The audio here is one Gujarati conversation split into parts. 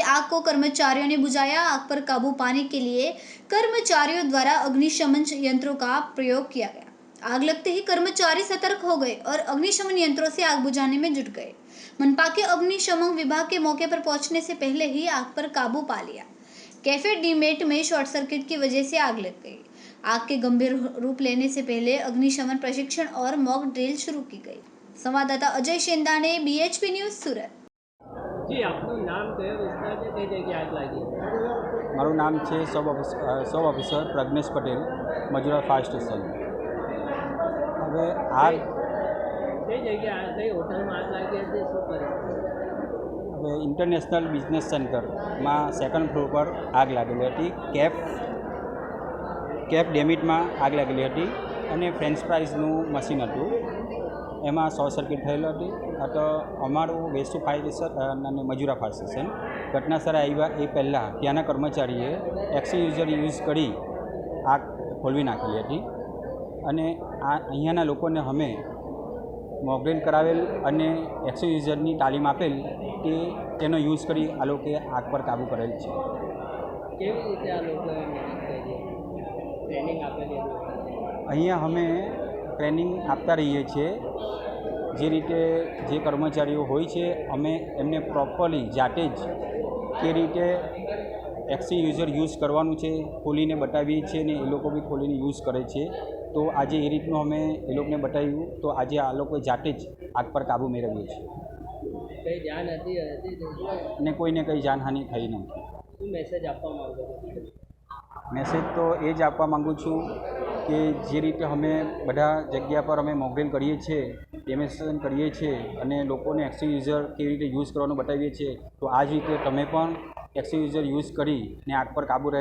आग को कर्मचारियों ने बुझाया। आग पर काबू पाने के लिए कर्मचारियों द्वारा अग्निशमन यंत्रों का प्रयोग किया गया। आग लगते ही कर्मचारी सतर्क हो गए और अग्निशमन यंत्रों से आग बुझाने में जुट गए। मनपा के अग्निशमन विभाग के मौके पर पहुंचने से पहले ही आग पर काबू पा लिया। कैफे डीमेट में शॉर्ट सर्किट की वजह से आग लग गई। आग के गंभीर रूप लेने से पहले अग्निशमन प्रशिक्षण और मॉक ड्रिल शुरू की गई। संवाददाता अजय शेंदाणे, BHP न्यूज, सूरत। जी, आपનું નામ કયો વિસ્તાર છે, કઈ જગ્યાએ આગ લાગી? મારું નામ છે સબ officer Pragnesh Patel, Majura fire station. હવે આગ કઈ જગ્યાએ, કઈ હોટલમાં આગ લાગી હતી, શું પરિસ્થિતિ? હવે ઇન્ટરનેશનલ બિઝનેસ સેન્ટરમાં સેકન્ડ ફ્લોર પર આગ લાગેલી હતી. કેપ ડેમિટમાં આગ લાગેલી હતી અને ફ્રેન્ચ ફ્રાઈઝનું મશીન હતું, એમાં શોર્ટ સર્કિટ થયેલો હતી. તો અમારું વેસુ ફાયર સ્ટેશન અને મજુરા ફાયર સ્ટેશન ઘટનાસ્થળે આવ્યા એ પહેલાં ત્યાંના કર્મચારીએ એક્સયુઝર યુઝ કરી આગ ખોલવી નાખેલી હતી અને અહીંયાના લોકોને અમે મોકડ્રીલ કરાવેલ અને એક્સયુઝરની તાલીમ આપેલ કે તેનો યુઝ કરી આ લોકોએ આગ પર કાબૂ કરેલ છે. કેવી રીતે આ લોકોએ ટ્રેનિંગ આપેલી? અહીંયા અમે ટ્રેનિંગ આપતા રહીએ છીએ. જે રીતે જે કર્મચારીઓ હોય છે અમે એમને પ્રોપરલી જાતે જ કે રીતે એક્સયુઝર યુઝ કરવાનું છે ખોલીને બતાવીએ છીએ ને એ લોકો બી ખોલીને યુઝ કરે છે. તો આજે એ રીતનું અમે એ લોકોને બતાવ્યું તો આજે આ લોકો જાતે જ આગ પર કાબૂ મેળવીએ છીએ. કઈ જાન હતી ને કોઈને કંઈ જાનહાનિ થઈ નથી. શું મેસેજ આપવા માંગો છો? મેસેજ તો એ જ આપવા માગું છું કે જે રીતે અમે બધા જગ્યા પર અમે મોકડ્રીલ કરીએ છીએ, ડેમોન્સ્ટ્રેશન કરીએ છીએ અને લોકોને એક્સયુઝર કેવી રીતે યુઝ કરવાનું બતાવીએ છીએ, તો આ જ રીતે તમે પણ એક્સયુઝર યુઝ કરીને આગ પર કાબૂ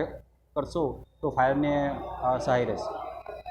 કરશો તો ફાયરને સહાય રહેશે.